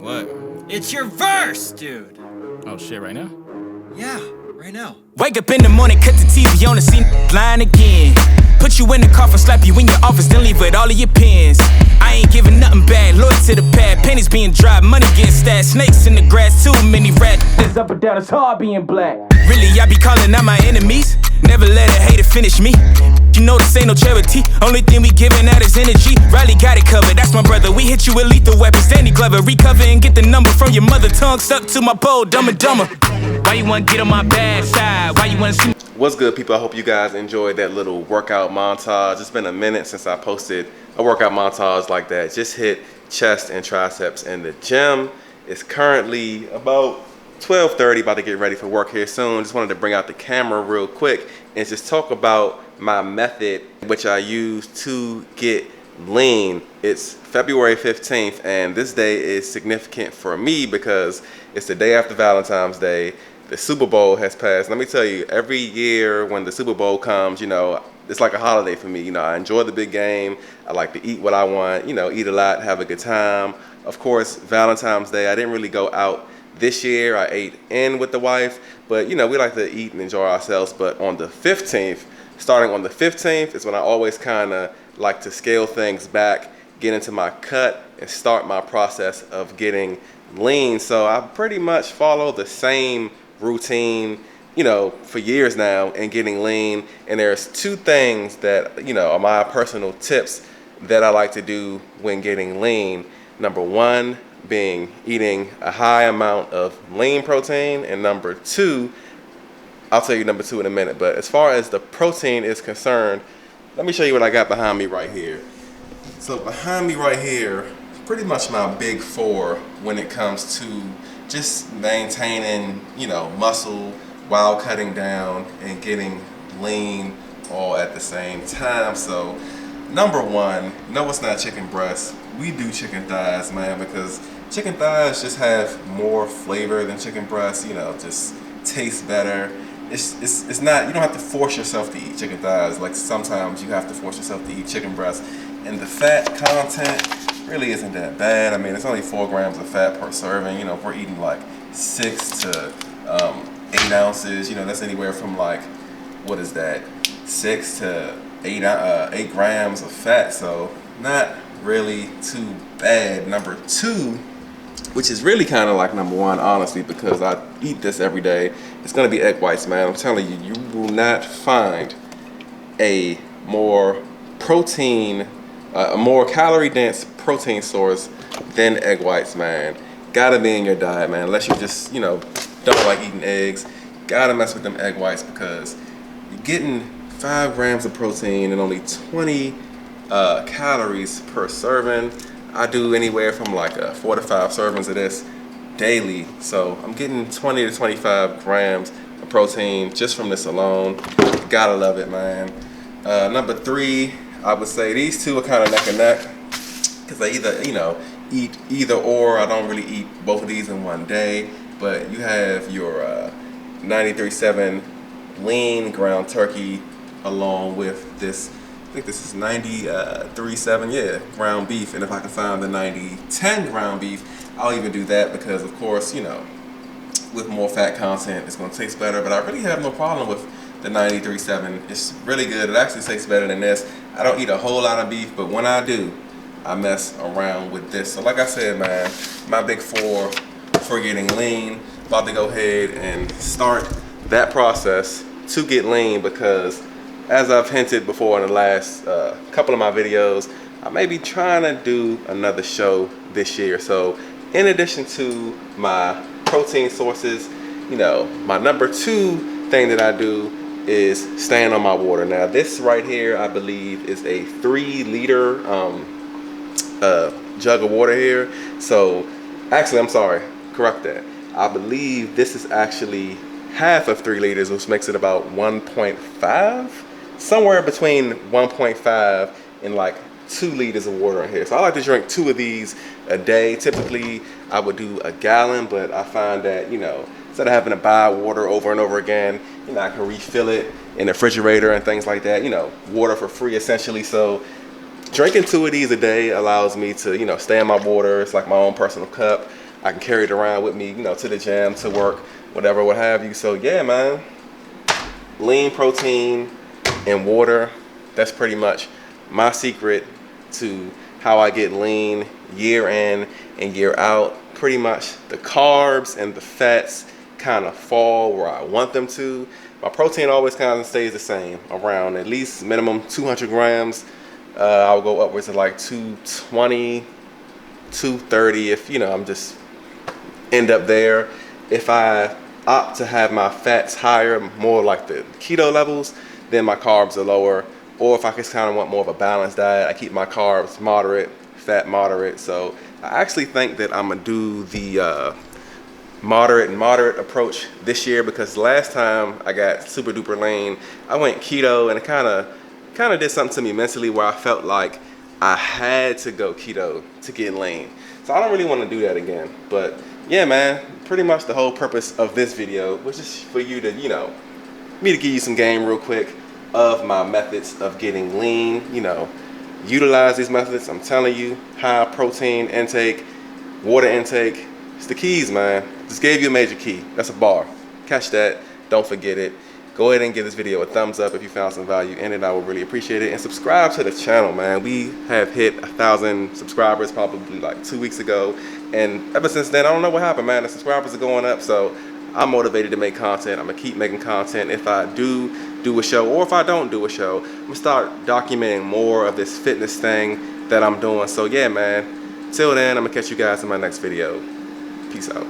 What? It's your verse, dude! Oh shit, right now? Yeah, right now. Wake up in the morning, cut the TV on and see line again. Put you in the coffin, slap you in your office, then leave with all of your pins. I ain't giving nothing back, loyal to the pad. Pennies being dropped, money getting stashed. Snakes in the grass, too many rats. It's up and down, it's hard being black. Really, I be calling out my enemies. Never let a hater finish me. You know this ain't no charity. Only thing we giving out is energy. Riley got it covered, that's my brother. We hit you with lethal weapons. Danny Glover, recover and get the number from your mother. Tongue stuck to my pole, dumb and dumber. Why you wanna get on my bad side? Why you wanna see? What's good, people? I hope you guys enjoyed that little workout montage. It's been a minute since I posted a workout montage like that. Just hit chest and triceps in the gym. It's currently about 12:30, about to get ready for work here soon. Just wanted to bring out the camera real quick and just talk about my method which I use to get lean. It's February 15th and this day is significant for me because it's the day after Valentine's Day. The Super Bowl has passed. Let me tell you, every year when the Super Bowl comes, you know, it's like a holiday for me. You know, I enjoy the big game. I like to eat what I want, you know, eat a lot, have a good time. Of course, Valentine's Day, I didn't really go out this year. I ate in with the wife, but you know, we like to eat and enjoy ourselves. But on the 15th, starting on the 15th is when I always kind of like to scale things back, get into my cut and start my process of getting lean. So I pretty much follow the same routine, you know, for years now in getting lean. And there's two things that, you know, are my personal tips that I like to do when getting lean. Number one being eating a high amount of lean protein, and number two, I'll tell you number two in a minute, but as far as the protein is concerned, let me show you what I got behind me right here. So behind me right here, pretty much my big four when it comes to just maintaining, you know, muscle while cutting down and getting lean all at the same time. So number one, no, it's not chicken breast. We do chicken thighs, man, because chicken thighs just have more flavor than chicken breast, you know, just tastes better. It's not, you don't have to force yourself to eat chicken thighs. Like sometimes you have to force yourself to eat chicken breast. And the fat content really isn't that bad. I mean, it's only 4 grams of fat per serving. You know, if we're eating like 6 to 8 ounces, you know, that's anywhere from like, what is that? 6 to 8 grams of fat. So not really too bad. Number two, which is really kind of like number one, honestly, because I eat this every day, it's gonna be egg whites, man. I'm telling you, you will not find a more protein, a more calorie dense protein source than egg whites, man. Gotta be in your diet, man, unless you just, you know, don't like eating eggs. Gotta mess with them egg whites because you're getting 5 grams of protein and only 20 calories per serving. I do anywhere from like 4 to 5 servings of this daily, so I'm getting 20 to 25 grams of protein just from this alone. Gotta love it, man. Number three, I would say these two are kind of neck and neck because I either, you know, eat either or. I don't really eat both of these in one day, but you have your 93.7 lean ground turkey along with this, I think this is 93.7, yeah, ground beef. And if I can find the 90.10 ground beef, I'll even do that because, of course, you know, with more fat content, it's going to taste better. But I really have no problem with the 93.7. It's really good. It actually tastes better than this. I don't eat a whole lot of beef, but when I do, I mess around with this. So like I said, man, my big four for getting lean. About to go ahead and start that process to get lean because, as I've hinted before in the last couple of my videos, I may be trying to do another show this year. So in addition to my protein sources, you know, my number two thing that I do is staying on my water. Now this right here, I believe, is a 3-liter jug of water here. So actually, I'm sorry, correct that. I believe this is actually half of 3 liters, which makes it about 1.5. Somewhere between 1.5 and like 2 liters of water in here. So I like to drink 2 of these a day. Typically, I would do a gallon, but I find that, you know, instead of having to buy water over and over again, you know, I can refill it in the refrigerator and things like that. You know, water for free essentially. So drinking 2 of these a day allows me to, you know, stay in my water. It's like my own personal cup. I can carry it around with me, you know, to the gym, to work, whatever, what have you. So yeah, man, lean protein and water, that's pretty much my secret to how I get lean year in and year out. Pretty much the carbs and the fats kind of fall where I want them to. My protein always kind of stays the same, around at least minimum 200 grams. I'll go upwards of like 220, 230 if, you know, I'm just end up there. If I opt to have my fats higher, more like the keto levels, then my carbs are lower. Or if I just kind of want more of a balanced diet, I keep my carbs moderate, fat moderate. So I actually think that I'm gonna do the moderate approach this year, because last time I got super duper lean, I went keto and it kind of did something to me mentally where I felt like I had to go keto to get lean. So I don't really want to do that again. But yeah, man, pretty much the whole purpose of this video was just for you to, you know, me to give you some game real quick of my methods of getting lean. You know, utilize these methods. I'm telling you, high protein intake, water intake, it's the keys, man. Just gave you a major key. That's a bar. Catch that. Don't forget it. Go ahead and give this video a thumbs up if you found some value in it. I would really appreciate it. And subscribe to the channel, man. We have hit 1,000 subscribers probably like 2 weeks ago. And ever since then, I don't know what happened, man. The subscribers are going up. So I'm motivated to make content. I'm going to keep making content. If I do a show, or if I don't do a show, I'm going to start documenting more of this fitness thing that I'm doing. So yeah, man. Till then, I'm going to catch you guys in my next video. Peace out.